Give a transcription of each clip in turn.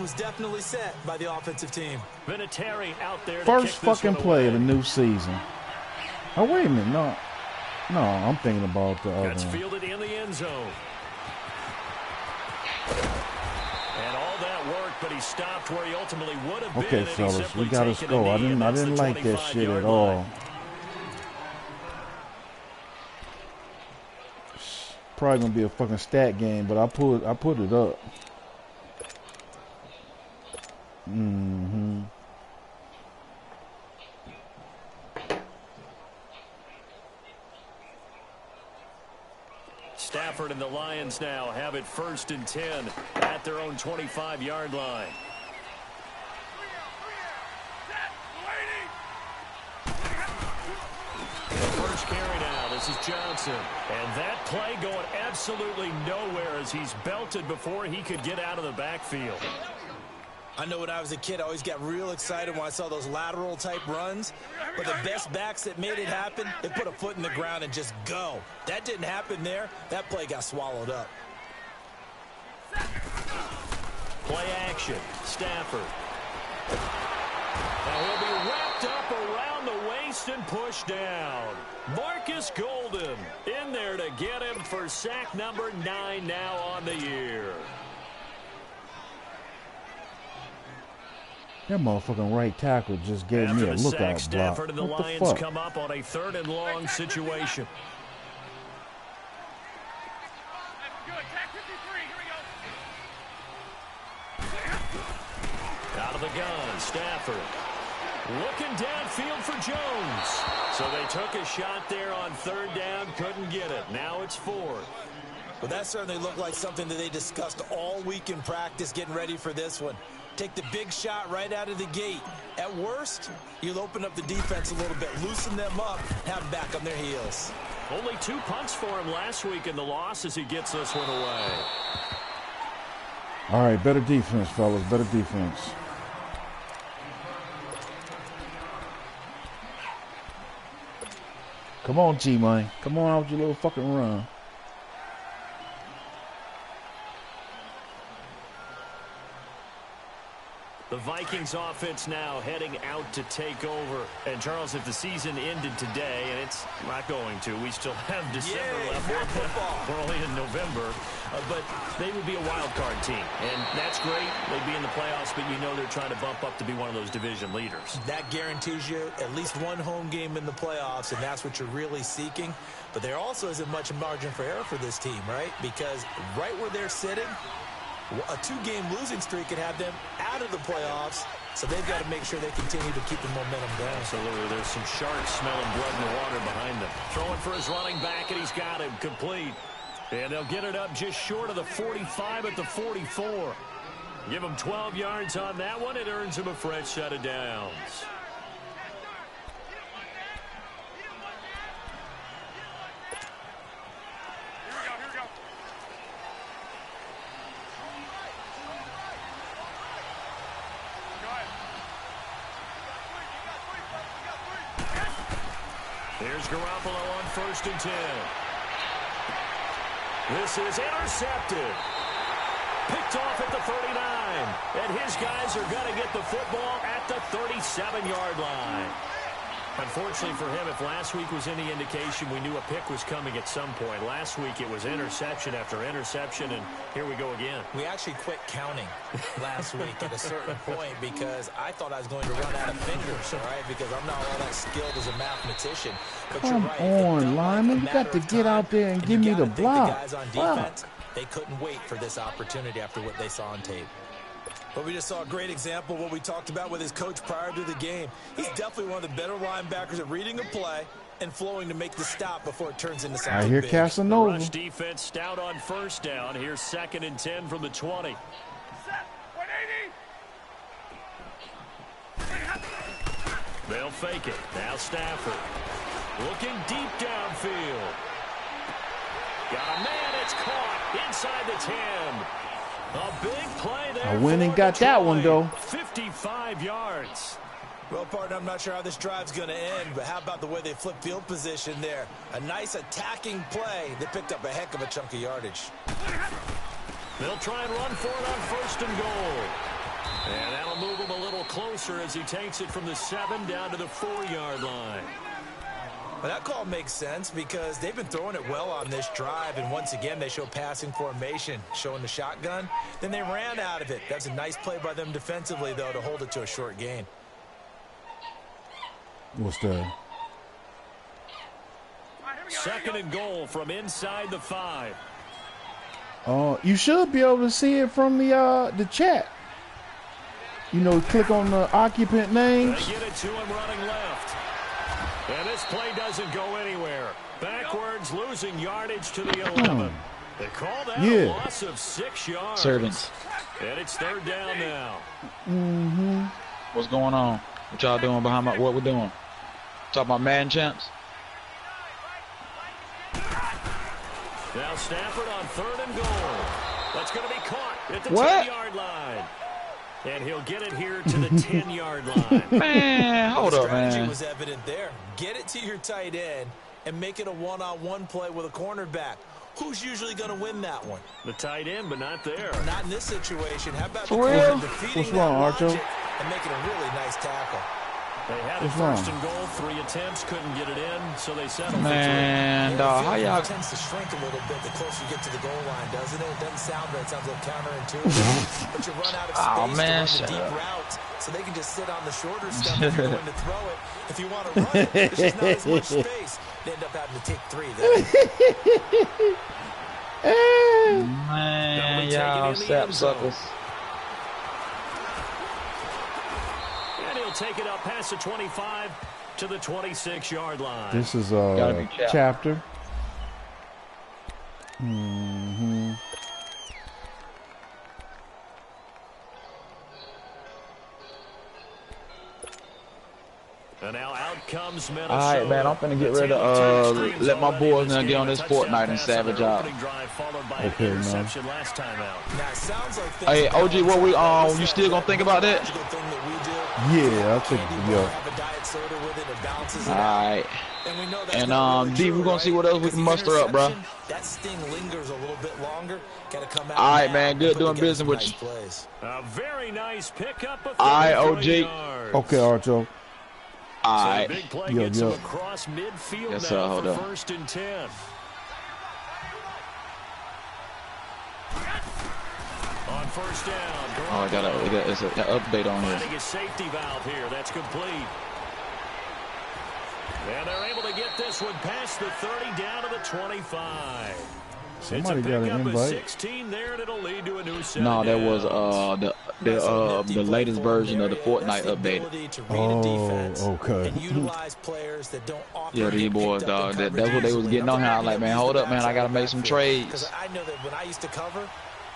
was definitely set by the offensive team. Vinatieri out there. First fucking play of the new season. Oh, wait a minute. No, I'm thinking about the other That's one. fielded in the end zone. And all that work, but he stopped where he ultimately would have been. Okay, fellas, we got to go. I didn't like that shit at all. Probably gonna be a fucking stat game, but I put it up. Stafford and the Lions now have it 1st and 10 at their own 25-yard line. First carry now. This is Johnson. And that play going absolutely nowhere as he's belted before he could get out of the backfield. I know when I was a kid, I always got real excited when I saw those lateral-type runs. But the best backs that made it happen, they put a foot in the ground and just go. That didn't happen there. That play got swallowed up. Play action. Stafford. Now he'll be wrapped up around the waist and pushed down. Marcus Golden in there to get him for sack number 9 now on the year. That motherfucking right tackle just gave me a lookout block. Stafford and the What Lions the fuck? come up on a 3rd and long situation. Out of the gun, Stafford. Looking downfield for Jones. So they took a shot there on 3rd down, couldn't get it. Now it's 4th. Well, that certainly looked like something that they discussed all week in practice getting ready for this one. Take the big shot right out of the gate. At worst, you'll open up the defense a little bit, loosen them up, have them back on their heels. Only 2 punts for him last week in the loss as he gets this one away. All right, better defense, fellas. Better defense. Come on, G-Money. Come on out with your little fucking run. The Vikings offense now heading out to take over. And, Charles, if the season ended today, and it's not going to, we still have December left. We're only in November. But they would be a wild card team. And that's great. They'd be in the playoffs, but you know they're trying to bump up to be one of those division leaders. That guarantees you at least one home game in the playoffs, and that's what you're really seeking. But there also isn't much margin for error for this team, right? Because right where they're sitting, a 2-game losing streak could have them out of the playoffs, so they've got to make sure they continue to keep the momentum going. Absolutely. There's some sharks smelling blood in the water behind them. Throwing for his running back, and he's got him complete. And they'll get it up just short of the 45 at the 44. Give him 12 yards on that one. It earns him a fresh set of downs. Here's Garoppolo on 1st and 10. This is intercepted. Picked off at the 39. And his guys are going to get the football at the 37-yard line. Unfortunately for him, if last week was any indication, we knew a pick was coming at some point. Last week it was interception after interception, and here we go again. We actually quit counting last week at a certain point because I thought I was going to run out of fingers, all right, because I'm not all that skilled as a mathematician. But Come on, Lyman. You got to get out there and give me the block. The guys on defense, they couldn't wait for this opportunity after what they saw on tape. But we just saw a great example of what we talked about with his coach prior to the game. He's definitely one of the better linebackers at reading a play and flowing to make the stop before it turns into something I hear big. Casanova. Rush defense stout on 1st down. Here's 2nd and 10 from the 20. They'll fake it. Now Stafford. Looking deep downfield. Got a man. It's caught inside the 10. A big play there. I went and got that one, though. 55 yards. Well, partner, I'm not sure how this drive's going to end, but how about the way they flip field position there? A nice attacking play. They picked up a heck of a chunk of yardage. They'll try and run for it on 1st and goal. closer as he takes it from the 7 down to the 4-yard line. Well, that call makes sense because they've been throwing it well on this drive, and once again they show passing formation, showing the shotgun. Then they ran out of it. That's a nice play by them defensively, though, to hold it to a short gain. What's that? 2nd and goal from inside the 5. You should be able to see it from the chat. You know, click on the occupant names. They get it to him running left. And this play doesn't go anywhere. Backwards, losing yardage to the 11. They call that a loss of 6 yards. Servants. And it's 3rd down now. What's going on? What y'all doing behind my, what we're doing? Talking about Madden champs? Now Stafford on 3rd and goal. That's going to be caught at the 10-yard line. And he'll get it here to the 10-yard line. Man, hold up, man. The strategy was evident there. Get it to your tight end and make it a one-on-one play with a cornerback. Who's usually going to win that one? The tight end, but not there. Not in this situation. How about For real? defeating What's wrong, Archo? and making a really nice tackle? They had it first and goal, 3 attempts, couldn't get it in, so they settled for 3. Man, dog, how y'all? It tends to shrink a little bit the closer you get to the goal line, doesn't it? It doesn't sound right. It sounds a little counterintuitive. But you run out of space to run the deep routes, so they can just sit on the shorter stuff if you're going to throw it. If you want to run it, there's just not as much space. They end up having to take 3 then. Man, y'all sap suckers. Take it up past the 25 to the 26-yard line. This is chapter. And now out comes Minnesota. All right, man, I'm finna get ready to let my boys now get on this Fortnite and savage out. Okay, man. Hey, OG, what we you still gonna think about that? Yeah, I think All right. And D, we're gonna see what else we can muster up, bro. That sting lingers a little bit longer. Gotta come out. All right, man. Good doing business with you. A very nice pickup of All right, OG. yards. Okay, Archo. All So right. the big play gets him across midfield Yes, now sir. Hold for up. 1st and 10. On 1st down. Oh, I got it's an update on Finding here. a safety valve here. That's complete. And they're able to get this one past the 30 down to the 25. Somebody got an invite. 16 there, and it'll lead to a new set. No, that was the latest version of the Fortnite update. Oh, okay. Yeah, these boys, dog. That's what they was getting on here. I was like, man, hold up, man. I gotta make some trades. Because I know that when I used to cover,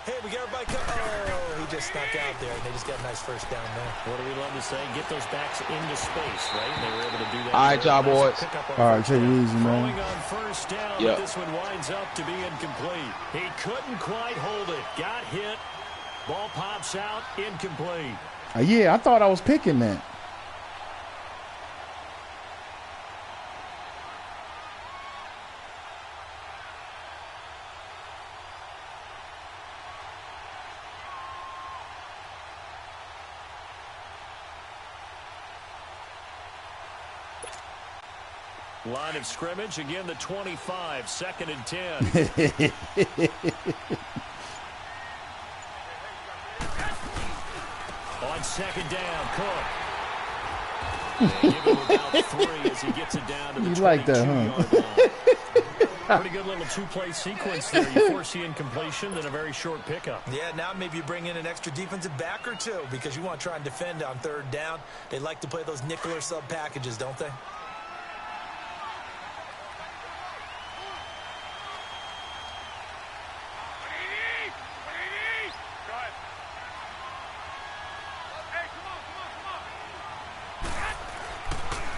hey, we got everybody cover. Oh, he just snuck out there, and they just got a nice 1st down there. What do we love to say? Get those backs into space, right? And they were able to do that. All right, y'all boys. All right, take it easy, man. Throwing on 1st down, Yep. but this one winds up to be incomplete. He couldn't quite hold it. Got hit. Ball pops out, incomplete. Yeah, I thought I was picking that. Line of scrimmage, again the 25, 2nd and 10. On 2nd down, Cook. They give him about 3 as he gets it down to the 22-yard like that, huh? Pretty good little 2-play sequence there. You force the incompletion, then a very short pickup. Yeah, now maybe you bring in an extra defensive back or 2 because you want to try and defend on 3rd down. They like to play those nickel or sub packages, don't they?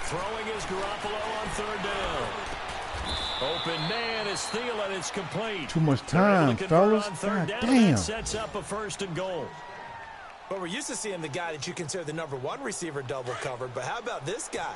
Throwing is Garoppolo on 3rd down. Open man is Thielen. It's complete. Too much time, fellas. God damn. That sets up a 1st and goal. But we're used to seeing the guy that you consider the #1 receiver double covered. But how about this guy?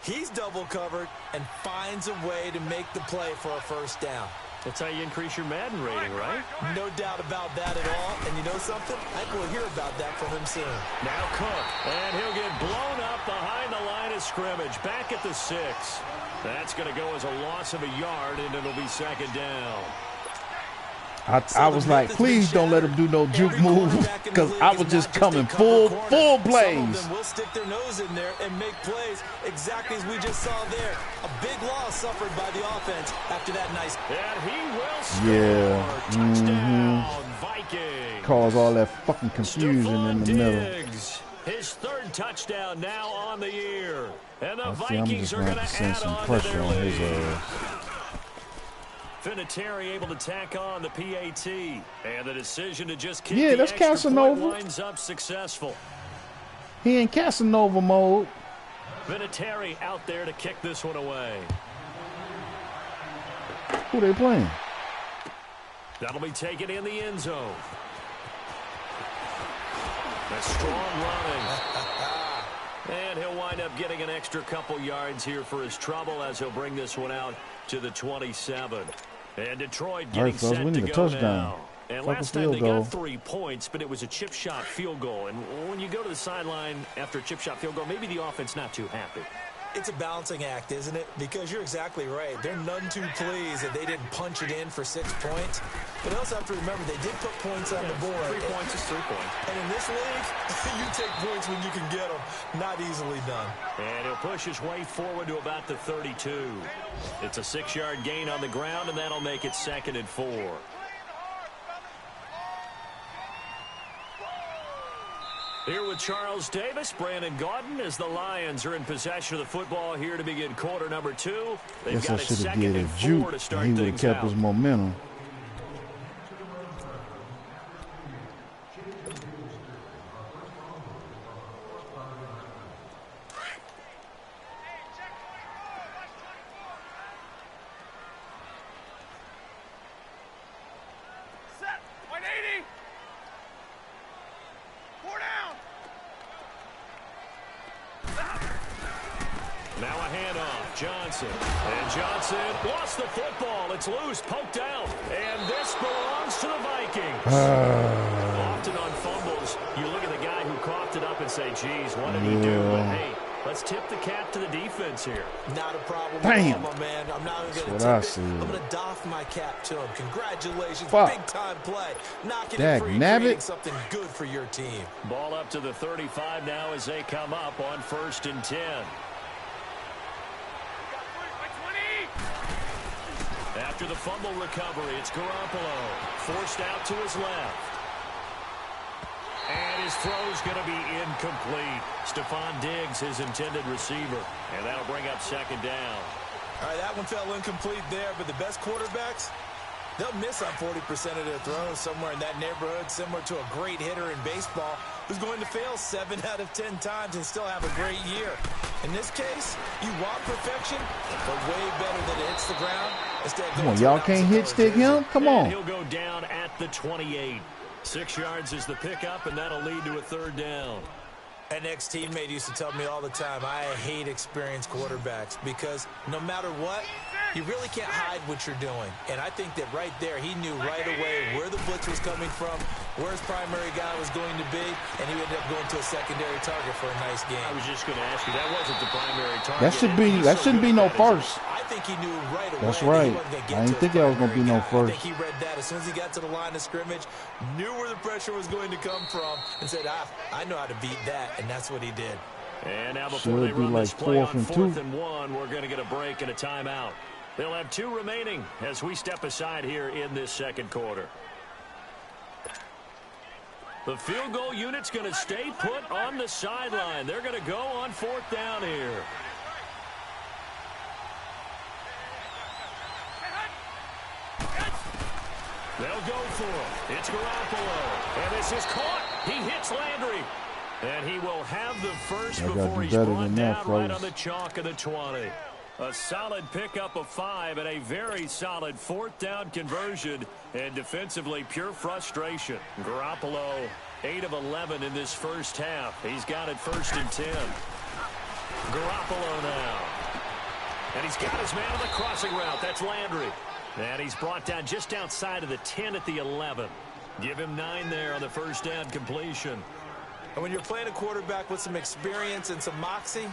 He's double covered and finds a way to make the play for a 1st down. That's how you increase your Madden rating, right? No doubt about that at all. And you know something? I think we'll hear about that from him soon. Now Cook, and he'll get blown up behind the line of scrimmage. Back at the 6. That's going to go as a loss of a yard, and it'll be second down. I was like, please don't let him do no juke move, because I was just coming full blaze. Will stick their nose in there and make plays exactly as we just saw there. A big loss suffered by the offense after that nice. And he will score. Yeah. Touchdown, Vikings. Cause all that fucking confusion in the middle. His 3rd touchdown now on the year. And the I'm Vikings just are going going to to send add some on pressure to their on lead. his ass. Vinatieri able to tack on the PAT, and the decision to just kick Yeah, the that's extra Casanova. point winds up successful. He in Casanova mode. Vinatieri out there to kick this one away. Who they playing? That'll be taken in the end zone. That's strong running. And he'll wind up getting an extra couple yards here for his trouble as he'll bring this one out to the 27. And Detroit getting set we to need a go touchdown. now. And Fuck a last time field they goal. got 3 points, but it was a chip shot field goal. And when you go to the sideline after a chip shot field goal, maybe the offense not too happy. It's a balancing act, isn't it? Because you're exactly right. They're none too pleased that they didn't punch it in for 6 points. But you also have to remember they did put points on the board. 3 points is 3 points. And in this league, you take points when you can get them. Not easily done. And he'll push his way forward to about the 32. It's a 6-yard gain on the ground, and that'll make it 2nd and 4. Here with Charles Davis, Brandon Gaudin, as the Lions are in possession of the football here to begin quarter number 2. They've Guess I got it should have 2nd did a and 4 juke, to start and he would have things kept out. his momentum. Now a handoff, Johnson. And Johnson lost the football. It's loose, poked out. And this belongs to the Vikings. Often on fumbles, you look at the guy who coughed it up and say, geez, what did he do? But hey, let's tip the cap to the defense here. Not a problem Damn. at all, my man. I'm not even going That's to tip what I it. see. I'm going to doff my cap to him. Congratulations. Fuck. Big-time play. Knocking Dag it free, nabbit. creating something good for your team. Ball up to the 35 now as they come up on 1st and 10. After the fumble recovery, it's Garoppolo. Forced out to his left. And his throw's going to be incomplete. Stephon Diggs, his intended receiver. And that'll bring up 2nd down. All right, that one fell incomplete there, but the best quarterbacks, they'll miss on 40% of their throws, somewhere in that neighborhood, similar to a great hitter in baseball who's going to fail 7 out of 10 times and still have a great year. In this case, you want perfection, but way better than it hits the ground. Come on, y'all can't hit stick him? Come And on. he'll go down at the 28. 6 yards is the pickup, and that'll lead to a 3rd down. An ex-teammate used to tell me all the time, I hate experienced quarterbacks because no matter what, you really can't hide what you're doing. And I think that right there, he knew right away where the blitz was coming from, where his primary guy was going to be, and he ended up going to a secondary target for a nice game. I was just going to ask you, that wasn't the primary target. That shouldn't be no first. I think he knew right away. That's that he right. wasn't gonna get I didn't to think his that was gonna be primary no guy. first. I think he read that as soon as he got to the line of scrimmage, knew where the pressure was going to come from, and said, I know how to beat that, and that's what he did. And now before Should they be run like this play on 4th and 4th 2. and 1, we're going to get a break and a timeout. They'll have 2 remaining as we step aside here in this 2nd quarter. The field goal unit's going to stay put on the sideline. They're going to go on 4th down here. They'll go for it. It's Garoppolo. And this is caught. He hits Landry. And he will have the first I gotta before do he's better brought than down that, right fellas. on the chalk of the 20. A solid pickup of 5 and a very solid 4th down conversion. And defensively, pure frustration. Garoppolo, 8 of 11 in this first half. He's got it 1st and 10. Garoppolo now. And he's got his man on the crossing route. That's Landry. And he's brought down just outside of the 10 at the 11. Give him 9 there on the first down completion. And when you're playing a quarterback with some experience and some moxie,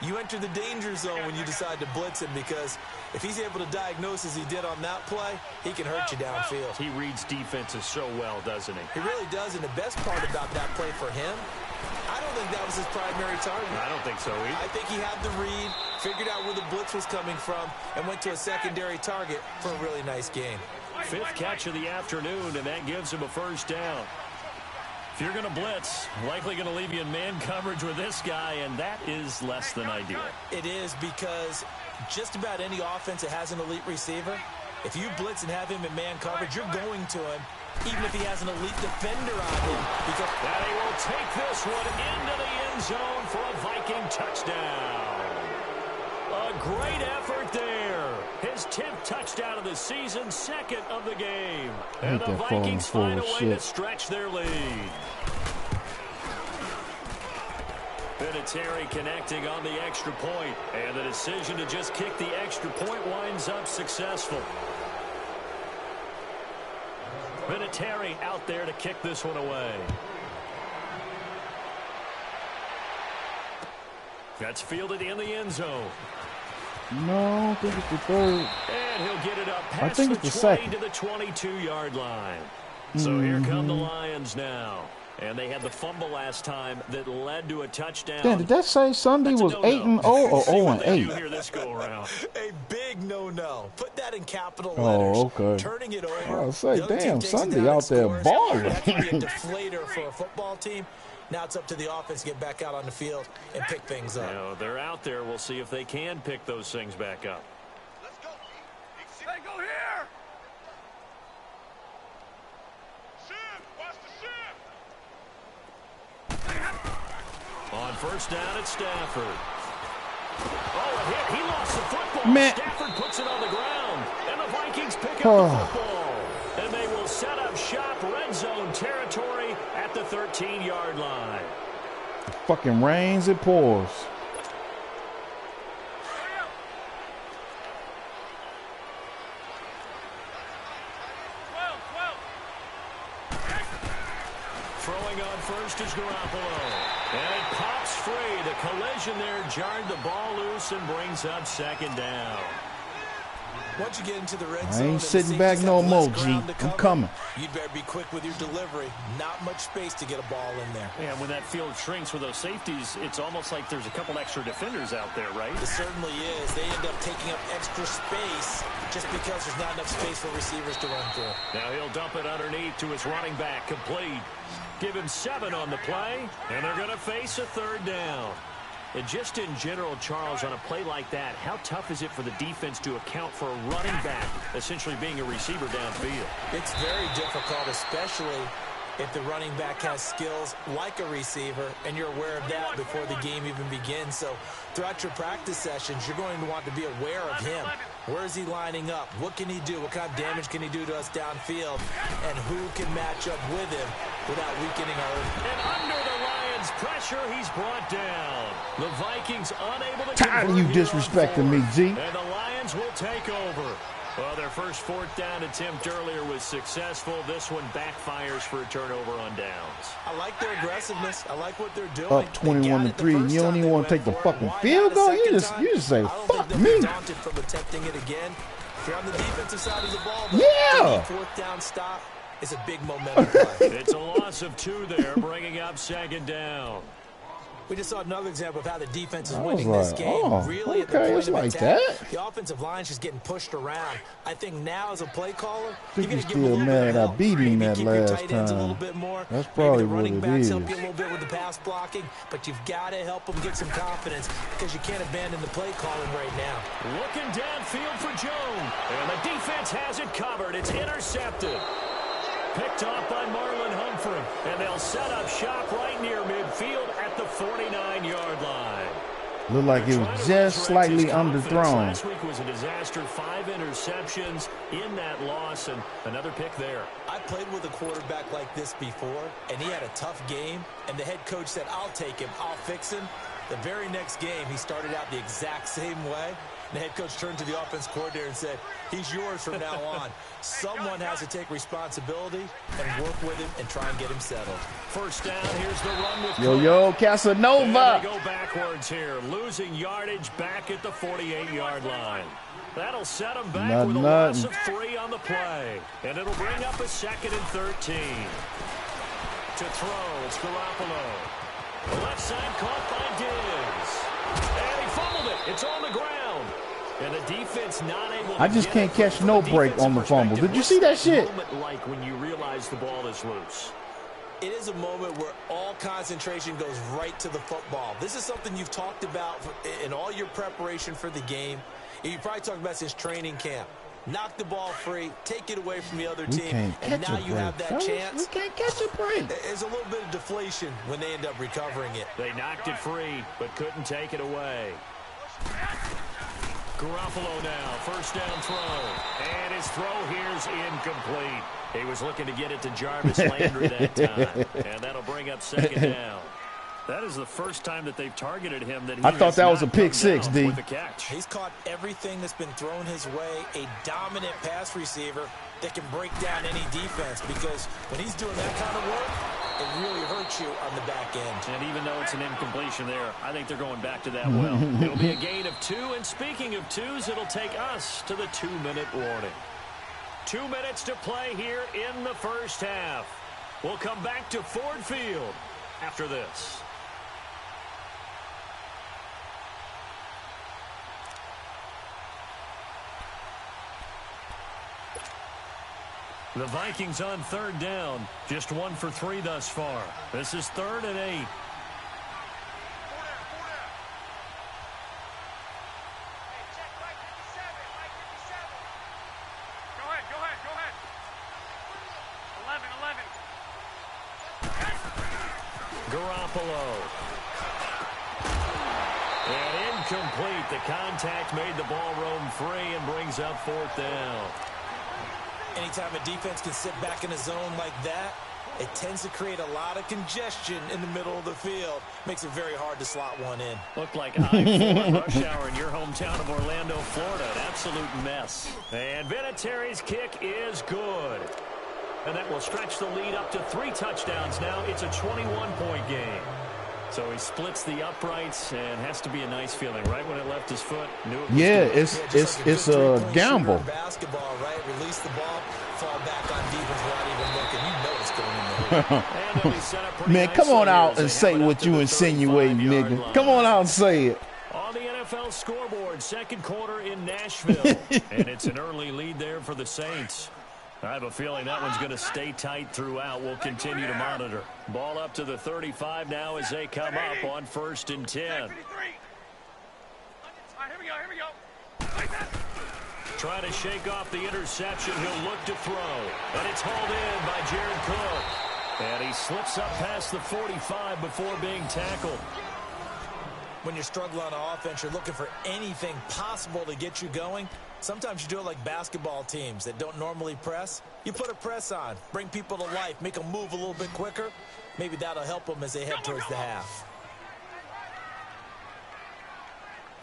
you enter the danger zone when you decide to blitz him, because if he's able to diagnose as he did on that play, he can hurt you downfield. He reads defenses so well, doesn't he? He really does, and the best part about that play for him, I don't think that was his primary target. I don't think so either. I think he had the read, figured out where the blitz was coming from, and went to a secondary target for a really nice game. 5th catch of the afternoon, and that gives him a first down. If you're going to blitz, likely going to leave you in man coverage with this guy, and that is less than ideal. It is, because just about any offense that has an elite receiver, if you blitz and have him in man coverage, you're going to him, even if he has an elite defender on him. Because and he will take this one into the end zone for a Viking touchdown. A great effort there. His 10th touchdown of the season, 2nd of the game. And the Vikings find a way to stretch their lead. Vinatieri connecting on the extra point, and the decision to just kick the extra point winds up successful. Vinatieri out there to kick this one away. That's fielded in the end zone. No, I think it's the 3rd. And he'll get it up past I think it's the 20 2nd. to the 22-yard line. So here come the Lions now. And they had the fumble last time that led to a touchdown. Damn, did that say Sunday was 8-0 or 0-8? Here this go around. a big no-no. Put that in capital Oh, letters. okay. Turning it over. I'll say, The other team damn, takes it Sunday down out and there scores. balling. That could be a deflator for a football team. Now it's up to the offense to get back out on the field and pick things up. You know, they're out there. We'll see if they can pick those things back up. Let's go. Hey, go here. Shift. Watch the shift. On first down, it's Stafford. Oh, a hit. He lost the football. Man. Stafford puts it on the ground. And the Vikings pick up the football. And they will set up shop, red zone territory at the 13-yard line. Fucking rains, it pours. Throwing on first is Garoppolo. And it pops free. The collision there jarred the ball loose and brings up 2nd down. Once you get into the red I zone, ain't sitting back no more, G. I'm coming. You'd better be quick with your delivery. Not much space to get a ball in there. And when that field shrinks with those safeties, it's almost like there's a couple extra defenders out there, right? It certainly is. They end up taking up extra space just because there's not enough space for receivers to run through. Now he'll dump it underneath to his running back, complete. Give him 7 on the play, and they're going to face a 3rd down. And just in general, Charles, on a play like that, how tough is it for the defense to account for a running back essentially being a receiver downfield? It's very difficult, especially if the running back has skills like a receiver, and you're aware of that before the game even begins. So throughout your practice sessions, you're going to want to be aware of him. Where is he lining up? What can he do? What kind of damage can he do to us downfield? And who can match up with him without weakening our... And under the Lions' pressure, he's brought down. The Vikings unable to Tired of you disrespecting me, G. And the Lions will take over. Well, their first 4th down attempt earlier was successful. This one backfires for a turnover on downs. I like their aggressiveness. I like what they're doing. Up 21-3. You don't even want to take the fucking field goal? You just say, fuck me. Daunted from attempting it again. If you're on the defensive side of the ball, yeah. 4th down stop is a big momentum play. It's a loss of 2 there, bringing up 2nd down. We just saw another example of how the defense is winning this game. Oh, really okay, at the point it's of like attack. that. The offensive line's just getting pushed around. I think now as a play caller, Think you're he's going to give a still little mad bit of I help. beat him Maybe that keep your last tight ends a little time. bit more. That's Maybe probably the what running it backs is. help you a little bit with the pass blocking, but you've got to help them get some confidence because you can't abandon the play calling right now. Looking downfield for Jones. And the defense has it covered. It's intercepted. Picked off by Marlon Humphrey. And they'll set up shop right near midfield at the 49-yard line. Looked like it was just slightly underthrown. Last week was a disaster. 5 interceptions in that loss, and another pick there. I played with a quarterback like this before, and he had a tough game, and the head coach said, I'll take him, I'll fix him. The very next game, he started out the exact same way, The head coach turned to the offense coordinator and said, he's yours from now on. Someone has to take responsibility and work with him and try and get him settled. First down, here's the run with Yo, Casanova. And they go backwards here, losing yardage back at the 48-yard line. That'll set them back with a loss of 3 on the play. And it'll bring up a 2nd and 13. To throw, it's Garoppolo. The left side caught by Diggs. And he fumbled it. It's on the ground. And the defense not able to I just can't catch no break on the fumble. Did you see that shit? Like when you realize the ball is loose. It is a moment where all concentration goes right to the football. This is something you've talked about in all your preparation for the game. You probably talked about since training camp. Knock the ball free, take it away from the other team, and now you have that chance. We can't catch a break. There's a little bit of deflation when they end up recovering it. They knocked it free, but couldn't take it away. Garoppolo now, first down throw. And his throw here's incomplete. He was looking to get it to Jarvis Landry that time. And that'll bring up 2nd down. That is the first time that they've targeted him. I thought that was a pick 6, D. He's caught everything that's been thrown his way. A dominant pass receiver that can break down any defense, because when he's doing that kind of work, it really hurts you on the back end. And even though it's an incompletion there, I think they're going back to that well. It'll be a gain of 2, and speaking of 2s, it'll take us to the 2-minute warning. 2 minutes to play here in the first half. We'll come back to Ford Field after this. The Vikings on 3rd down. Just 1 for 3 thus far. This is 3rd and 8. Garoppolo. And incomplete. The contact made the ball roam free and brings up 4th down. Anytime a defense can sit back in a zone like that, it tends to create a lot of congestion in the middle of the field. Makes it very hard to slot one in. Looked like I-4 rush hour in your hometown of Orlando, Florida. An absolute mess. And Vinatieri's kick is good. And that will stretch the lead up to 3 touchdowns now. It's a 21-point game. So he splits the uprights, and has to be a nice feeling. Right when it left his foot, knew it was it's a gamble. Basketball, right? Release the ball, fall back on defense without even looking. You know it's going in the hoop. Man, come on out and say what you insinuate, nigga. Come on out and say it. On the NFL scoreboard, 2nd quarter in Nashville. And it's an early lead there for the Saints. I have a feeling that one's going to stay tight throughout. We'll continue to monitor. Ball up to the 35 now as they come up on 1st and 10. Here we go. Trying to shake off the interception. He'll look to throw. And it's hauled in by Jared Cook. And he slips up past the 45 before being tackled. When you're struggling on offense, you're looking for anything possible to get you going. Sometimes you do it like basketball teams that don't normally press. You put a press on, bring people to life, make them move a little bit quicker. Maybe that'll help them as they head towards the half.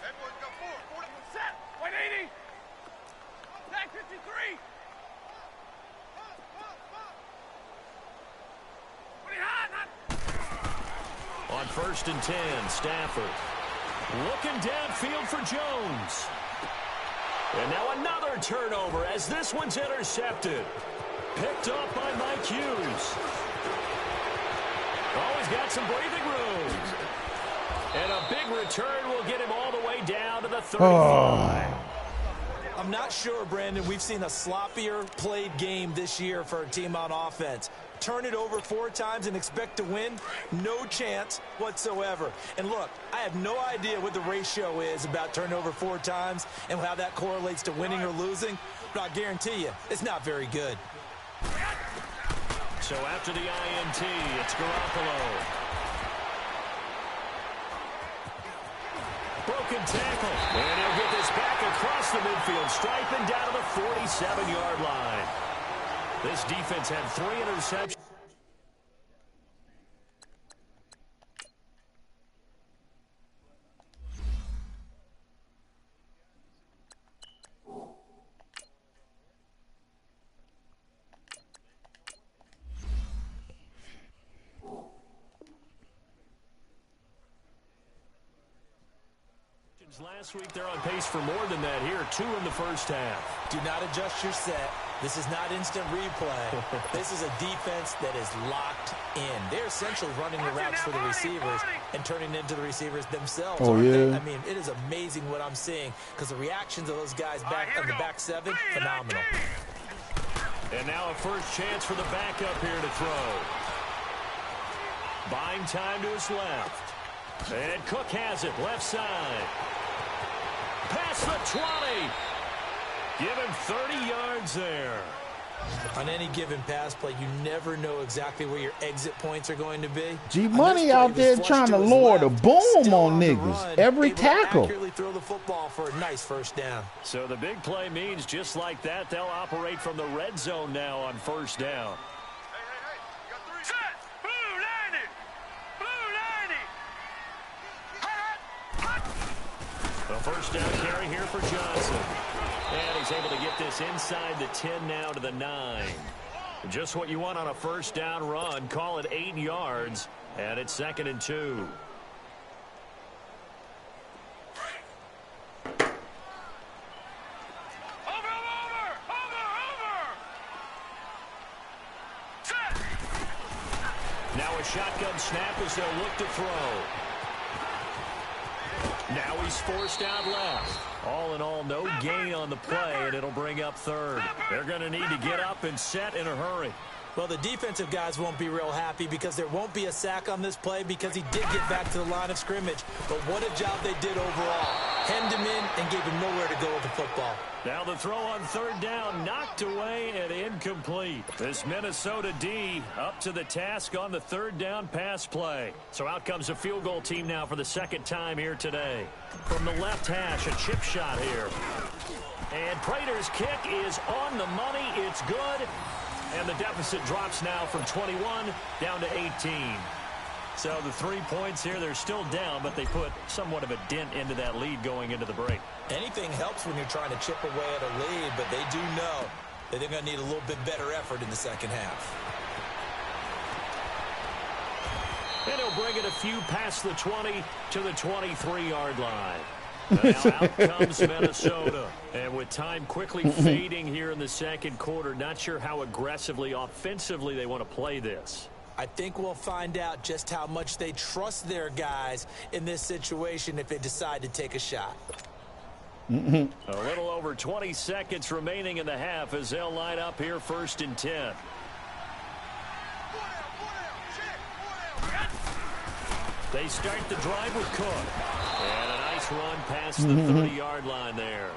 Everyone go forward. Set. 180. Back 53. On 1st and 10, Stafford looking downfield for Jones. And now another turnover as this one's intercepted. Picked up by Mike Hughes. Oh, he's got some breathing room. And a big return will get him all the way down to the 35. I'm not sure, Brandon, we've seen a sloppier played game this year for a team on offense. Turn it over 4 times and expect to win? No chance whatsoever. And look, I have no idea what the ratio is about turnover 4 times and how that correlates to winning or losing, but I guarantee you, it's not very good. So after the INT, it's Garoppolo. Broken tackle. And he'll get this back across the midfield stripe and down to the 47-yard line. This defense had 3 interceptions. Last week, they're on pace for more than that here. 2 in the first half. Do not adjust your set. This is not instant replay. This is a defense that is locked in. They're essentially running the routes for the receivers and turning into the receivers themselves. Oh, yeah. I mean, it is amazing what I'm seeing because the reactions of those guys back on the back 7, phenomenal. And now a first chance for the backup here to throw. Buying time to his left. And Cook has it, left side. Past the 20. Give him 30 yards there. On any given pass play, you never know exactly where your exit points are going to be. G-Money out there trying to lower the boom on niggas. Every tackle. Accurately throw the football for a nice first down. So the big play means just like that, they'll operate from the red zone now on first down. You got 3 sets. Blue 90. Blue 90. The first down carry here for Johnson. And he's able to get this inside the 10 now to the 9. Just what you want on a first down run. Call it 8 yards. And it's 2nd and 2. Set. Now a shotgun snap as they'll look to throw. Now he's forced out left. All in all, no gain on the play, and it'll bring up 3rd. They're going to need to get up and set in a hurry. Well, the defensive guys won't be real happy because there won't be a sack on this play because he did get back to the line of scrimmage. But what a job they did overall. Hemmed him in and gave him nowhere to go with the football. Now the throw on 3rd down, knocked away and incomplete. This Minnesota D up to the task on the 3rd down pass play. So out comes a field goal team now for the 2nd time here today. From the left hash, a chip shot here. And Prater's kick is on the money. It's good. And the deficit drops now from 21 down to 18. So the 3 points here, they're still down, but they put somewhat of a dent into that lead going into the break. Anything helps when you're trying to chip away at a lead, but they do know that they're going to need a little bit better effort in the second half. And he'll bring it a few past the 20 to the 23-yard line. Now out comes Minnesota. And with time quickly fading here in the second quarter, not sure how aggressively, offensively they want to play this. I think we'll find out just how much they trust their guys in this situation if they decide to take a shot. A little over 20 seconds remaining in the half as they'll line up here 1st and 10. They start the drive with Cook. And a nice run past the 30-yard line there.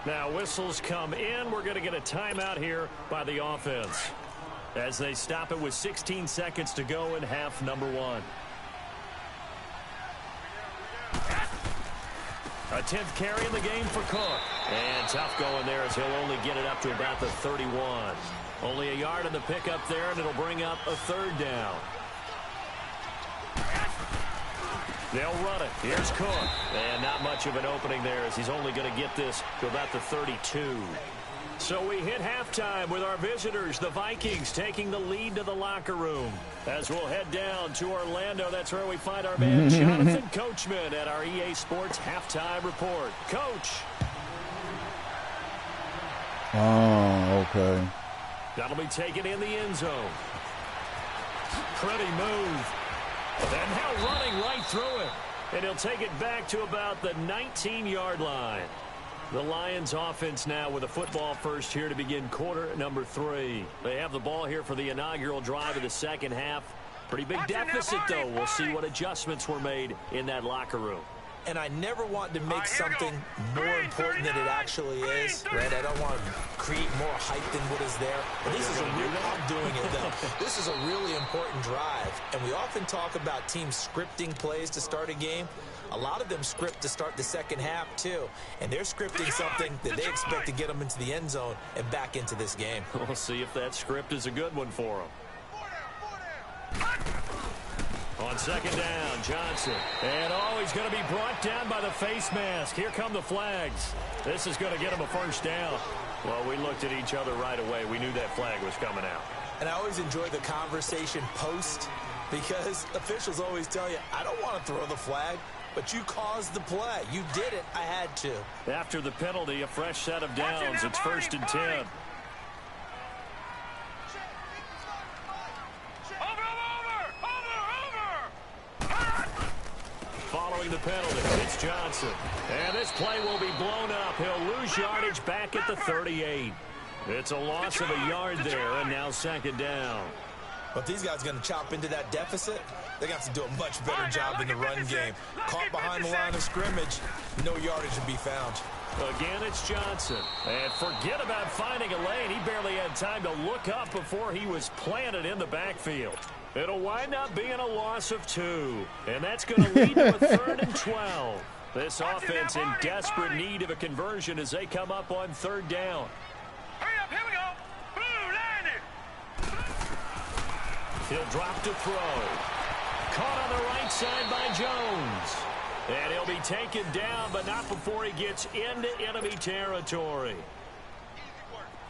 Now whistles come in. We're going to get a timeout here by the offense as they stop it with 16 seconds to go in half number 1. A 10th carry in the game for Cook. And tough going there as he'll only get it up to about the 31. Only a yard on the pickup there, and it'll bring up a 3rd down. They'll run it. Here's Cook. And not much of an opening there as he's only going to get this to about the 32. So we hit halftime with our visitors, the Vikings, taking the lead to the locker room. As we'll head down to Orlando, that's where we find our man Jonathan Coachman at our EA Sports Halftime Report. Coach. Oh, okay. That'll be taken in the end zone. Pretty move. And now running right through it. And he'll take it back to about the 19-yard line. The Lions offense now with a football first here to begin quarter number 3. They have the ball here for the inaugural drive of the second half. Pretty big deficit, though. We'll see what adjustments were made in that locker room. And I never want to make something more important than it actually is, right? I don't want to create more hype than what is there. But this is I'm doing it, though. This is a really important drive. And we often talk about teams scripting plays to start a game. A lot of them script to start the second half, too. And they're scripting something that they expect to get them into the end zone and back into this game. We'll see if that script is a good one for them. On second down, Johnson. And he's going to be brought down by the face mask. Here come the flags. This is going to get him a first down. Well, we looked at each other right away. We knew that flag was coming out. And I always enjoy the conversation post because officials always tell you, I don't want to throw the flag. but you caused the play. You did it. I had to. After the penalty, a fresh set of downs. It's 1st and 10. Following the penalty, it's Johnson. And this play will be blown up. He'll lose yardage back at the 38. It's a loss of a yard there, and now 2nd down. But if these guys are going to chop into that deficit, they're going to have to do a much better job in the run game. Caught behind the line of scrimmage, no yardage to be found. Again, it's Johnson. And forget about finding a lane. He barely had time to look up before he was planted in the backfield. It'll wind up being a loss of 2. And that's going to lead to a 3rd and 12. This offense in desperate need of a conversion as they come up on 3rd down. Hurry up, here we go. Blue, line it. He'll drop to throw. Caught on the right side by Jones. And he'll be taken down, but not before he gets into enemy territory.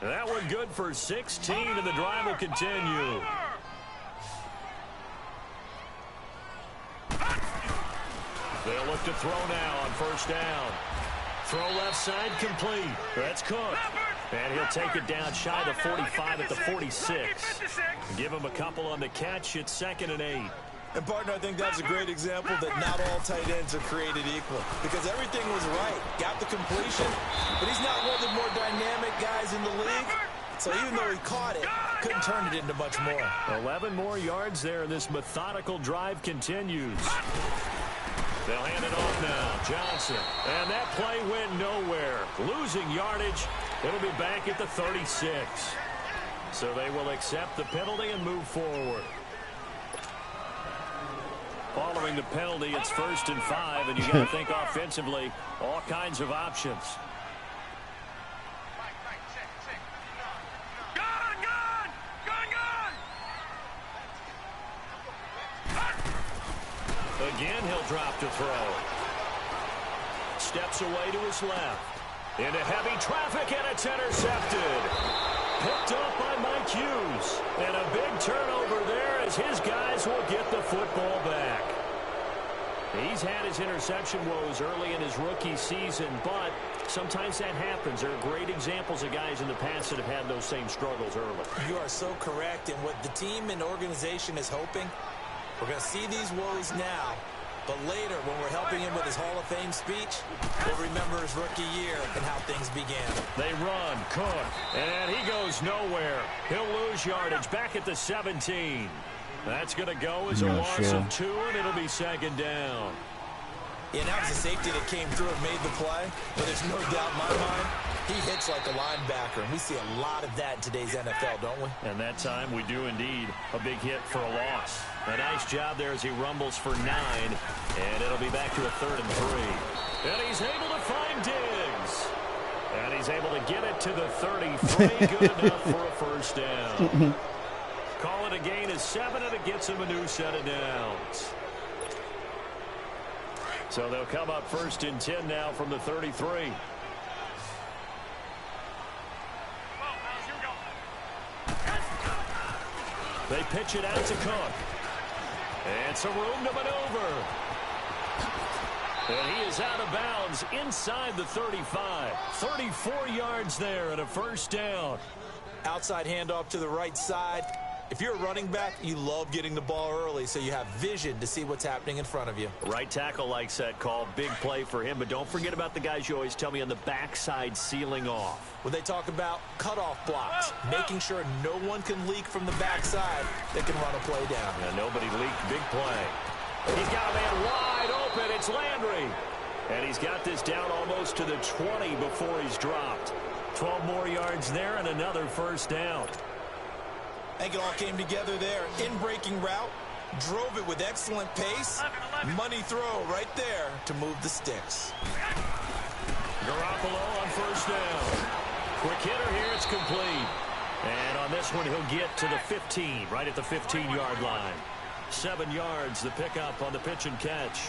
That one good for 16, and the drive will continue. They'll look to throw now on 1st down. Throw left side complete. That's Cook. And he'll take it down shy of the 45 at the 46. Give him a couple on the catch. It's 2nd and 8. And, partner, I think that's a great example that not all tight ends are created equal. Because everything was right. Got the completion, but he's not one of the more dynamic guys in the league. So even though he caught it, couldn't turn it into much more. 11 more yards there, and this methodical drive continues. They'll hand it off now. Johnson. And that play went nowhere. Losing yardage. It'll be back at the 36. So they will accept the penalty and move forward. Following the penalty, it's 1st and 5, and you got to think offensively, all kinds of options. Again, he'll drop to throw. Steps away to his left. Into heavy traffic, and it's intercepted. Picked up by Mike Hughes. And a big turnover there as his guys will get the football back. He's had his interception woes early in his rookie season, but sometimes that happens. There are great examples of guys in the past that have had those same struggles early. You are so correct, and what the team and organization is hoping, we're going to see these woes now, but later when we're helping him with his Hall of Fame speech, we'll remember his rookie year and how things began. They run, Cook, and he goes nowhere. He'll lose yardage back at the 17. That's going to go as a loss of 2, and it'll be 2nd down. Yeah, that was a safety that came through and made the play, but there's no doubt in my mind, he hits like a linebacker, and we see a lot of that in today's NFL, don't we? And that time we do indeed. A big hit for a loss. A nice job there as he rumbles for 9, and it'll be back to a 3rd and 3. And he's able to find Diggs. And he's able to get it to the 33. Good enough for a 1st down. Call it a gain of 7, and it gets him a new set of downs. So they'll come up 1st and 10 now from the 33. They pitch it out to Cook. And some room to maneuver. And he is out of bounds inside the 35. 34 yards there and a 1st down. Outside handoff to the right side. If you're a running back, you love getting the ball early so you have vision to see what's happening in front of you. Right tackle likes that call. Big play for him, but don't forget about the guys you always tell me on the backside sealing off. When they talk about cutoff blocks, making sure no one can leak from the backside that can run a play down. And nobody leaked. Big play. He's got a man wide open. It's Landry. And he's got this down almost to the 20 before he's dropped. 12 more yards there and another 1st down. I think it all came together there. In-breaking route, drove it with excellent pace. Money throw right there to move the sticks. Garoppolo on 1st down. Quick hitter here, it's complete. And on this one, he'll get to the 15, right at the 15-yard line. 7 yards, the pickup on the pitch and catch.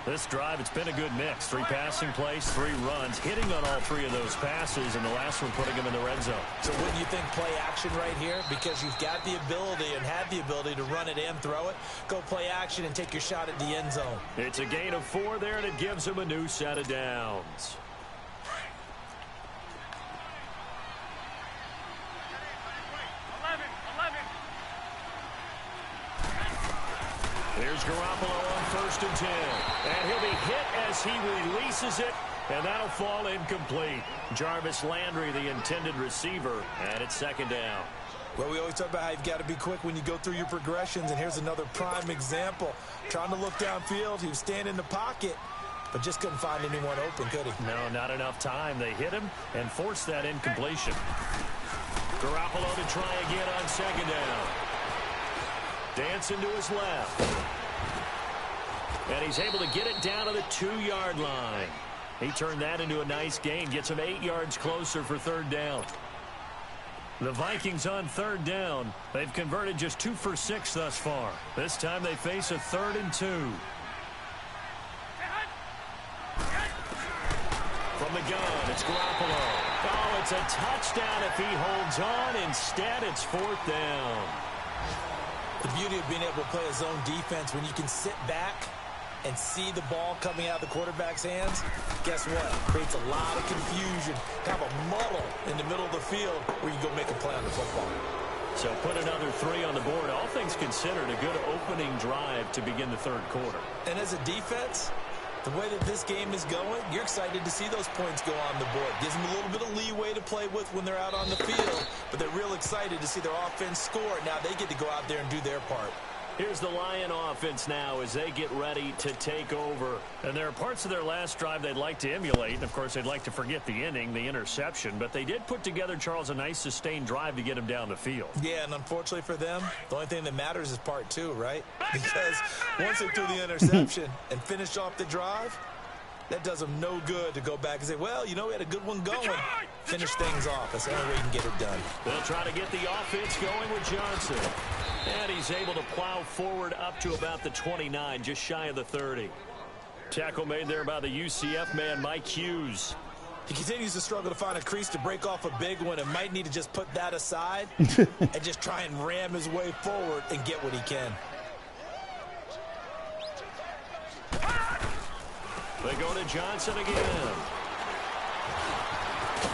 This drive, it's been a good mix. 3 passing plays, 3 runs, hitting on all 3 of those passes, and the last one putting him in the red zone. So wouldn't you think play action right here? Because you've got the ability and have the ability to run it and throw it. Go play action and take your shot at the end zone. It's a gain of 4 there, and it gives him a new set of downs. Here's Garoppolo on 1st and 10. And he'll be hit as he releases it, and that'll fall incomplete. Jarvis Landry, the intended receiver, and it's 2nd down. Well, we always talk about how you've got to be quick when you go through your progressions, and here's another prime example. Trying to look downfield, he was standing in the pocket, but just couldn't find anyone open, could he? No, not enough time. They hit him and forced that incompletion. Garoppolo to try again on 2nd down. Dancing to his left. And he's able to get it down to the 2-yard line. He turned that into a nice gain. Gets him 8 yards closer for 3rd down. The Vikings on 3rd down. They've converted just 2 for 6 thus far. This time they face a 3rd and 2. From the gun, it's Garoppolo. Oh, it's a touchdown if he holds on. Instead, it's 4th down. The beauty of being able to play a zone defense when you can sit back and see the ball coming out of the quarterback's hands, guess what? Creates a lot of confusion, kind of a muddle in the middle of the field where you go make a play on the football. So put another 3 on the board. All things considered, a good opening drive to begin the 3rd quarter. And as a defense, the way that this game is going, you're excited to see those points go on the board. Gives them a little bit of leeway to play with when they're out on the field, but they're real excited to see their offense score. Now they get to go out there and do their part. Here's the Lion offense now as they get ready to take over. And there are parts of their last drive they'd like to emulate. And, of course, they'd like to forget the inning, the interception. But they did put together, Charles, a nice sustained drive to get him down the field. Yeah, and unfortunately for them, the only thing that matters is part 2, right? Because once they threw the interception and finished off the drive, that does them no good to go back and say, well, you know, we had a good one going. Finish things off. That's the only way you can get it done. They'll try to get the offense going with Johnson. And he's able to plow forward up to about the 29, just shy of the 30. Tackle made there by the UCF man, Mike Hughes. He continues to struggle to find a crease to break off a big one and might need to just put that aside and just try and ram his way forward and get what he can. They go to Johnson again.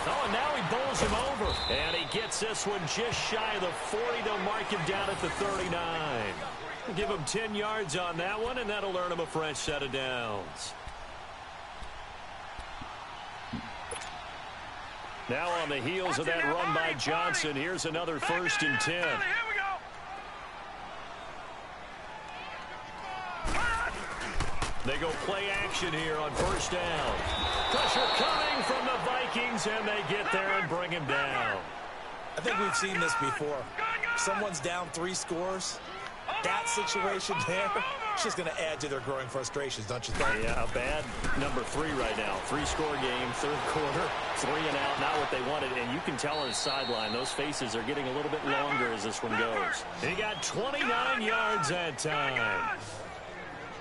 Oh, and now he bowls him over. And he gets this one just shy of the 40. They'll mark him down at the 39. Give him 10 yards on that one, and that'll earn him a fresh set of downs. Now on the heels of that run by Johnson, here's another 1st and 10. They go play action here on 1st down. Pressure coming from the Vikings, and they get there and bring him down. I think we've seen this before. Someone's down 3 scores. That situation there, it's just going to add to their growing frustrations, don't you think? Yeah, a bad number 3 right now. 3-score game, 3rd quarter, 3 and out, not what they wanted. And you can tell on the sideline, those faces are getting a little bit longer as this one goes. He got 29 yards that time.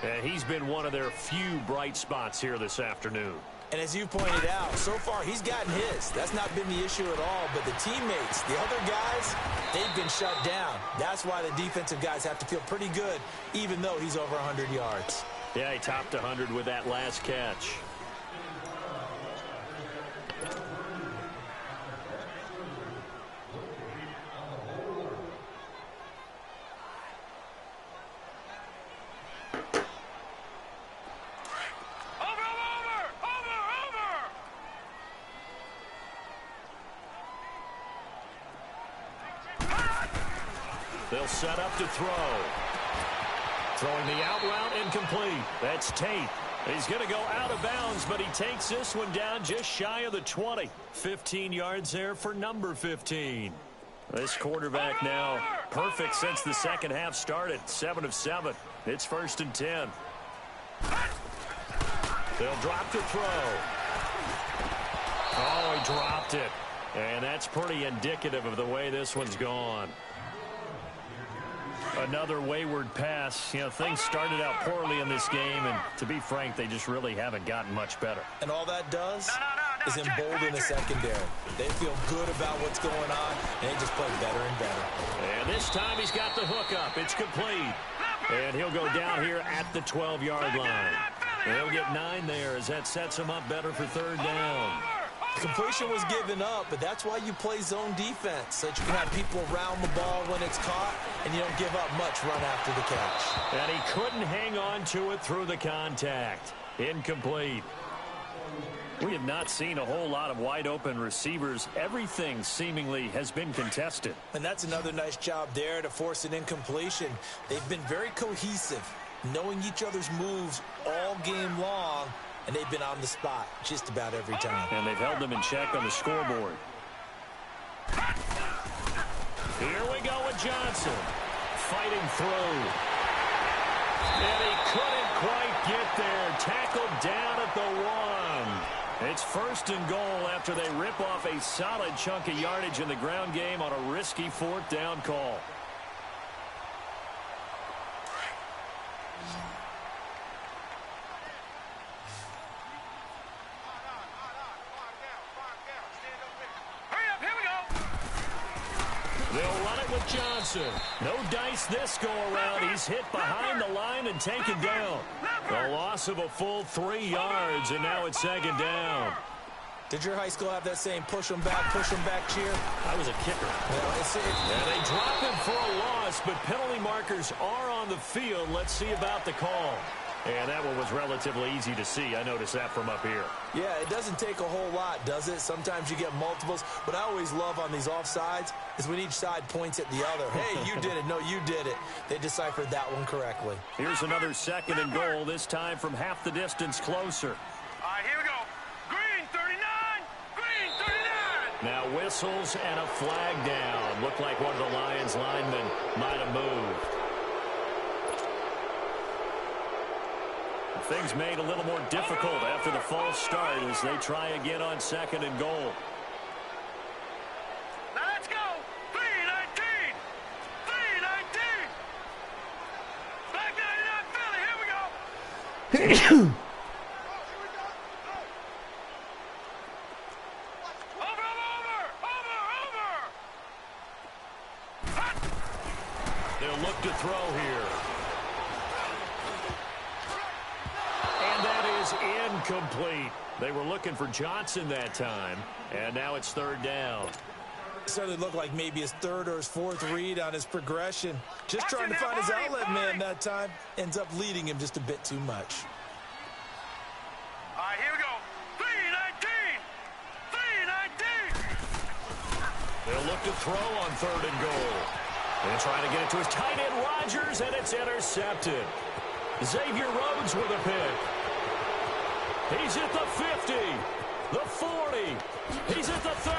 And he's been one of their few bright spots here this afternoon. And as you pointed out, so far he's gotten his. That's not been the issue at all. But the teammates, the other guys, they've been shut down. That's why the defensive guys have to feel pretty good, even though he's over 100 yards. Yeah, he topped 100 with that last catch. They'll set up to throw. Throwing the out route incomplete. That's Tate. He's going to go out of bounds, but he takes this one down just shy of the 20. 15 yards there for number 15. This quarterback now perfect since the second half started. 7 of 7. It's 1st and 10. They'll drop to throw. Oh, he dropped it. And that's pretty indicative of the way this one's gone. Another wayward pass. You know, things started out poorly in this game, and to be frank, they just really haven't gotten much better. And all that does is embolden the secondary. They feel good about what's going on, and they just play better and better. And this time he's got the hook up. It's complete. And he'll go down here at the 12-yard line. And he'll get 9 there as that sets him up better for 3rd down. Completion was given up, but that's why you play zone defense, so that you can have people around the ball when it's caught, and you don't give up much run after the catch. And he couldn't hang on to it through the contact. Incomplete. We have not seen a whole lot of wide-open receivers. Everything seemingly has been contested. And that's another nice job there to force an incompletion. They've been very cohesive, knowing each other's moves all game long, and they've been on the spot just about every time. And they've held them in check on the scoreboard. Here we go with Johnson. Fighting through. And he couldn't quite get there. Tackled down at the 1. It's 1st and goal after they rip off a solid chunk of yardage in the ground game on a risky 4th down call. They'll run it with Johnson. No dice this go-around. He's hit behind the line and taken down. A loss of a full 3 yards, and now it's 2nd down. Did your high school have that same push them back cheer? I was a kicker. And they drop him for a loss, but penalty markers are on the field. Let's see about the call. And that one was relatively easy to see. I noticed that from up here. Yeah, it doesn't take a whole lot, does it? Sometimes you get multiples. What I always love on these offsides is when each side points at the other. Hey, you did it. No, you did it. They deciphered that one correctly. Here's another 2nd and goal, this time from half the distance closer. All right, here we go. Green 39. Green 39. Now whistles and a flag down. Looked like one of the Lions linemen might have moved. Things made a little more difficult after the false start as they try again on 2nd and goal. Now let's go. 3-19. 3-19. Black 99 Philly. Here we go. They'll look to throw here. And that is incomplete. They were looking for Johnson that time, and now it's 3rd down. Certainly looked like maybe his 3rd or his 4th read on his progression. Just trying to find his outlet man that time. Ends up leading him just a bit too much. All right, here we go. 3-19. 3-19. They'll look to throw on 3rd and goal. And trying to get it to his tight end, Rodgers, and it's intercepted. Xavier Rhodes with a pick. He's at the 50, the 40. He's at the 30.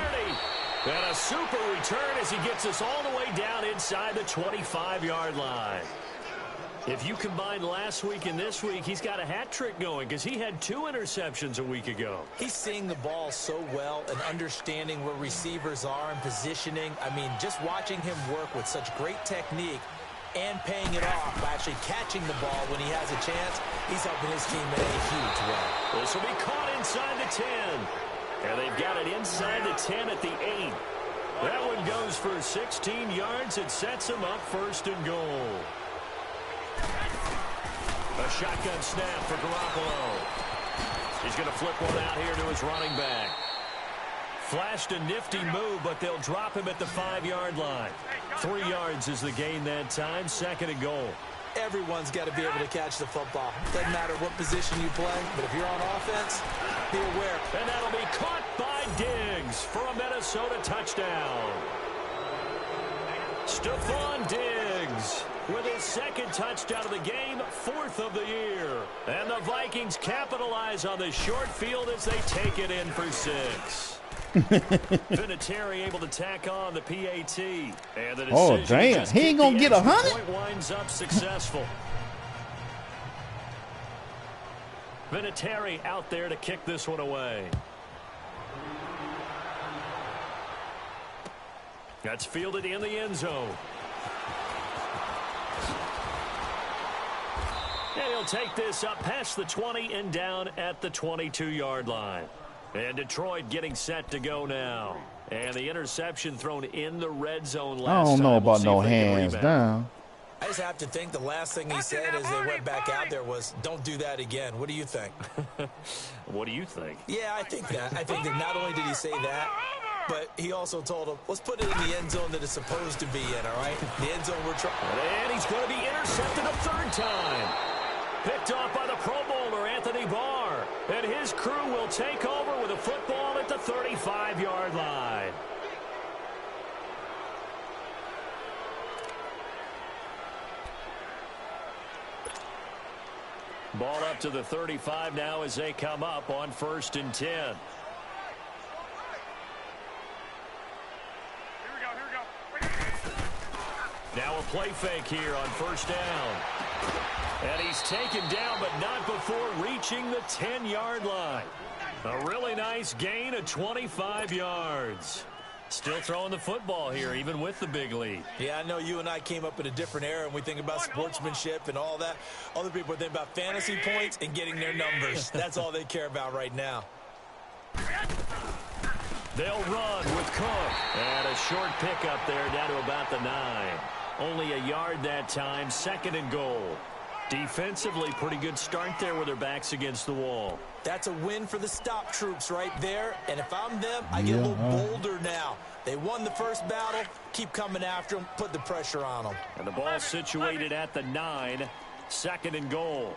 And a super return as he gets us all the way down inside the 25-yard line. If you combine last week and this week, he's got a hat trick going because he had 2 interceptions a week ago. He's seeing the ball so well and understanding where receivers are and positioning. I mean, just watching him work with such great technique and paying it off by actually catching the ball when he has a chance, he's helping his team in a huge way. This will be caught inside the 10. And they've got it inside the 10 at the 8. That one goes for 16 yards. It sets him up 1st and goal. A shotgun snap for Garoppolo. He's going to flip one out here to his running back. Flashed a nifty move, but they'll drop him at the 5-yard line. 3 yards is the gain that time. 2nd and goal. Everyone's got to be able to catch the football. Doesn't matter what position you play, but if you're on offense, be aware. And that'll be caught by Diggs for a Minnesota touchdown. Stephon Diggs with his 2nd touchdown of the game, 4th of the year. And the Vikings capitalize on the short field as they take it in for 6. Vinatieri able to tack on the PAT. And the oh, damn. He ain't going to get 100? Winds up successful. Vinatieri out there to kick this one away. That's fielded in the end zone. And he'll take this up past the 20 and down at the 22-yard line. And Detroit getting set to go now. And the interception thrown in the red zone last time. I don't know about no hands down. I just have to think the last thing he said as they went back out there was, don't do that again. What do you think? What do you think? Yeah, I think that. I think that not only did he say that, but he also told him, let's put it in the end zone that it's supposed to be in, all right? The end zone we're trying. And he's going to be intercepted a third time. Picked off by the Pro Bowler, Anthony Barr. And his crew will take over with a football at the 35-yard line. Ball up to the 35 now as they come up on 1st and 10. Here we go. Now a play fake here on 1st down. And he's taken down, but not before reaching the 10-yard line. A really nice gain of 25 yards. Still throwing the football here, even with the big lead. Yeah, I know you and I came up in a different era, and we think about sportsmanship and all that. Other people think about fantasy points and getting their numbers. That's all they care about right now. They'll run with Cook. And a short pickup there down to about the 9. Only a yard that time, 2nd and goal. Defensively, pretty good start there with their backs against the wall. That's a win for the stop troops right there. And if I'm them, I get a little bolder now. They won the first battle. Keep coming after them. Put the pressure on them. And the ball situated at the 9. 2nd and goal.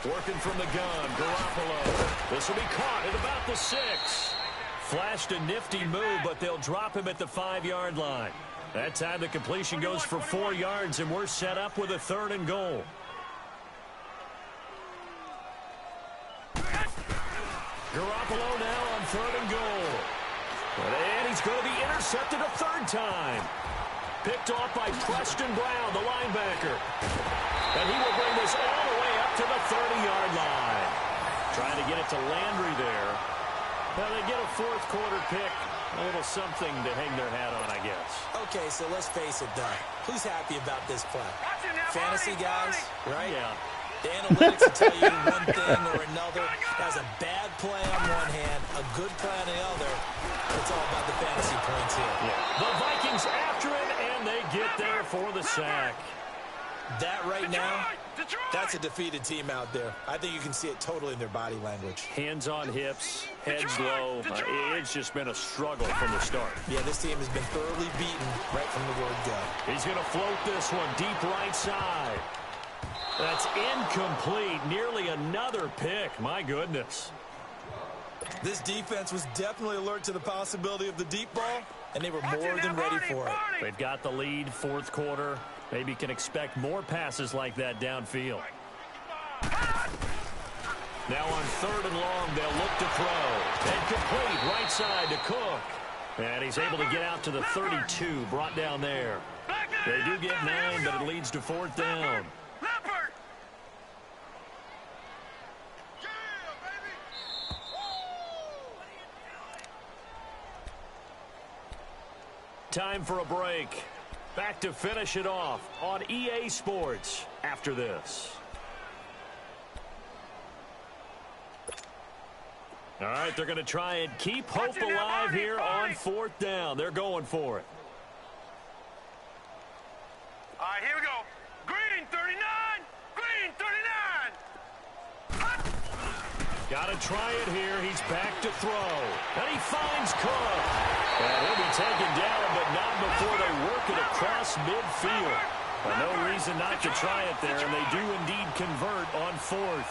Working from the gun, Garoppolo. This will be caught at about the 6. Flashed a nifty move, but they'll drop him at the 5-yard line. That time the completion goes for 4 yards, and we're set up with a 3rd and goal. Garoppolo now on 3rd and goal. And he's going to be intercepted a 3rd time. Picked off by Preston Brown, the linebacker. And he will bring this all the way up to the 30-yard line. Trying to get it to Landry there. Well, they get a 4th quarter pick. A little something to hang their hat on, I guess. Okay, so let's face it, Doug. Who's happy about this play? Fantasy guys, right? Yeah. The analytics will tell you one thing or another. That's a bad play on one hand, a good play on the other. It's all about the fantasy points here. Yeah. The Vikings after him, and they get there for the sack. That right now, that's a defeated team out there. I think you can see it totally in their body language. Hands on hips, heads low. It's just been a struggle from the start. Yeah, this team has been thoroughly beaten right from the word go. He's going to float this one deep right side. That's incomplete. Nearly another pick. My goodness. This defense was definitely alert to the possibility of the deep ball, and they were more than ready for it. They've got the lead, 4th quarter. Maybe can expect more passes like that downfield. Now on 3rd and long, they'll look to throw. And complete right side to Cook. And he's able to get out to the 32, brought down there. They do get 9, but it leads to 4th down. Time for a break. Back to finish it off on EA Sports after this. All right, they're going to try and keep hope alive here on 4th down. They're going for it. All right, here we go. Green 39. Green 39. Got to try it here. He's back to throw. And he finds Cook. And he'll be taken down, but not before they work it across midfield. Well, no reason not to try it there, and they do indeed convert on 4th.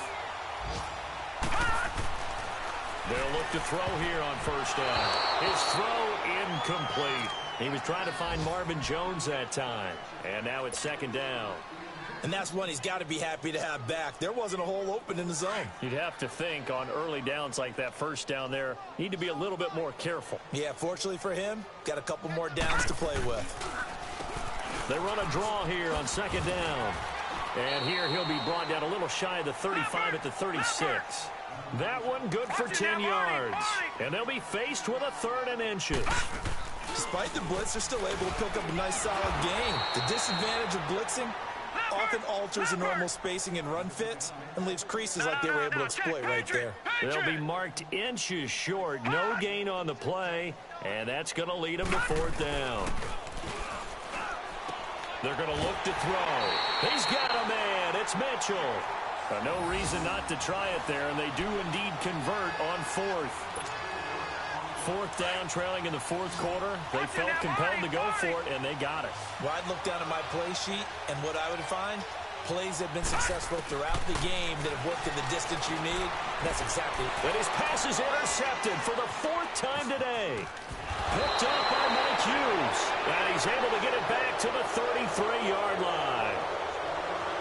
They'll look to throw here on 1st down. His throw incomplete. He was trying to find Marvin Jones that time. And now it's 2nd down. And that's one he's got to be happy to have back. There wasn't a hole open in the zone. You'd have to think on early downs like that 1st down there, need to be a little bit more careful. Yeah, fortunately for him, got a couple more downs to play with. They run a draw here on 2nd down. And here he'll be brought down a little shy of the 35 at the 36. That one good for 10 yards. And they'll be faced with a 3rd and inches. Despite the blitz, they're still able to pick up a nice solid gain. The disadvantage of blitzing, often alters the normal spacing and run fits and leaves creases like they were able to exploit right there. They'll be marked inches short. No gain on the play, and that's going to lead them to 4th down. They're going to look to throw. He's got a man. It's Mitchell. No reason not to try it there, and they do indeed convert on 4th. 4th down, trailing in the 4th quarter. They felt compelled to go for it, and they got it. Well, I'd look down at my play sheet, and what I would find, plays have been successful throughout the game that have worked in the distance you need. And that's exactly. And his pass is intercepted for the 4th time today. Picked up by Mike Hughes. And he's able to get it back to the 33-yard line.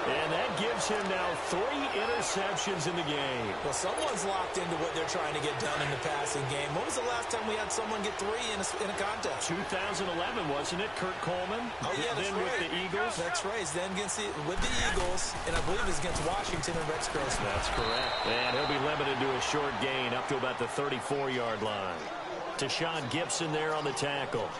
And that gives him now 3 interceptions in the game. Well, someone's locked into what they're trying to get done in the passing game. When was the last time we had someone get 3 in a contest? 2011, wasn't it? Kurt Coleman. Oh, yeah, that's then right. with the Eagles. That's right. Then with the Eagles, and I believe it's against Washington and Rex Grossman. That's correct. And he'll be limited to a short gain up to about the 34-yard line. Tashawn Gibson there on the tackle.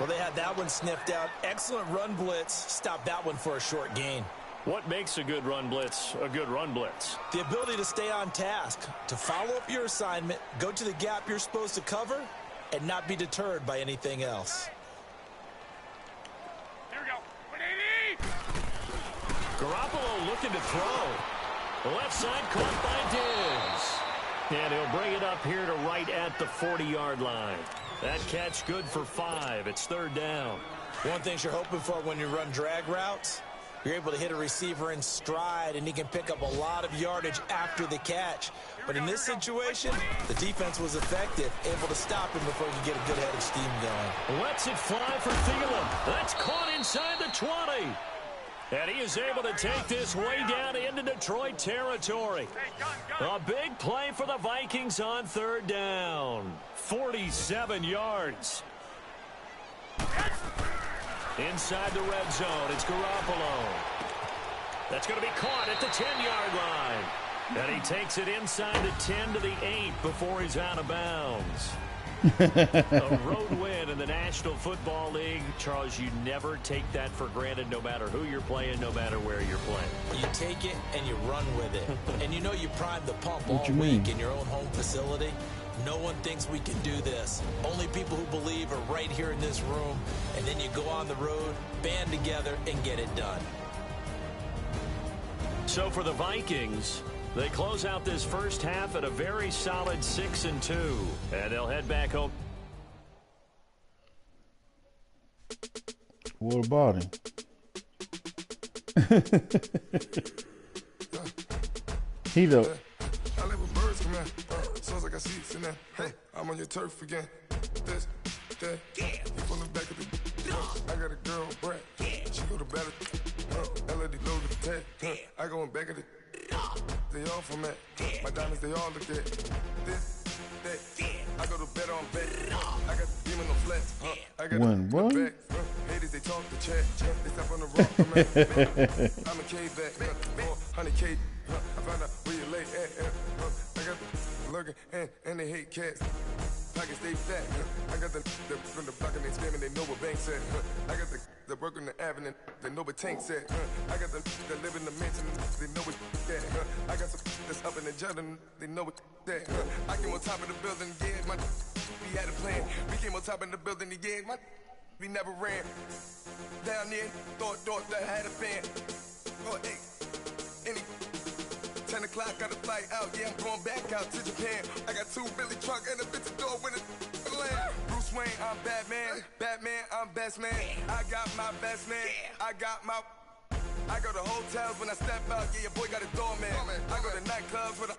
Well, they had that one sniffed out. Excellent run blitz. Stopped that one for a short gain. What makes a good run blitz a good run blitz? The ability to stay on task, to follow up your assignment, go to the gap you're supposed to cover, and not be deterred by anything else. Here we go. 180. Garoppolo looking to throw. The left side caught by Diggs. And he'll bring it up here to right at the 40-yard line. That catch good for 5. It's 3rd down. One thing you're hoping for when you run drag routes, you're able to hit a receiver in stride, and he can pick up a lot of yardage after the catch. But in this situation, the defense was effective, able to stop him before he could get a good head of steam going. Lets it fly for Thielen. That's caught inside the 20. And he is able to take this way down into Detroit territory. A big play for the Vikings on 3rd down. 47 yards. Inside the red zone, it's Garoppolo. That's going to be caught at the 10-yard line. And he takes it inside the 10 to the 8 before he's out of bounds. A road win in the National Football League. Charles, you never take that for granted no matter who you're playing, no matter where you're playing. You take it and you run with it. And you know you prime the pump What all you mean? week in your own home facility. No one thinks we can do this. Only people who believe are right here in this room. And then you go on the road, band together, and get it done. So for the Vikings, they close out this first half at a very solid 6-2. And they'll head back home. What about him? He the. I live with birds, come in. Sounds like I see it in there. Hey, I'm on your turf again. This, that, you from the back of the. I got a girl, Brad. She go to battle. LED logo the tag. I go in back of the. They all from that. My diamonds, they all look at. This, that. I go to bed on bed. I got the demon on flat. I got When what? back. Haters, they talk the chat. They stop on the rock. I'm a cave back. 100K. I found out where you lay at. I got the lurking and they hate cats. Pockets stay fat. I got the from the block and they screaming, they know what banks at. I got the work on the avenue, they know what tanks at. I got the that live in the mansion, they know what that. I got some that's up in the jungle, they know what that. I came on top of the building, yeah, we had a plan. We came on top of the building, yeah, we never ran. Down there, thought that I had a fan. Oh, hey, any 10 o'clock, got a flight out, yeah, I'm going back out to Japan. I got 2 Billy truck and a bitch door with a land. Bruce Wayne, I'm Batman. Batman, I'm best man. I got my best man. I go to hotels when I step out, yeah, your boy got a doorman. I go to nightclubs with a,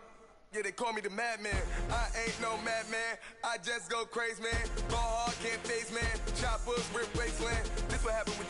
yeah, they call me the madman. I ain't no madman, I just go crazy, man. Ball hard, can't face, man. Choppers, rip wasteland. This what happened with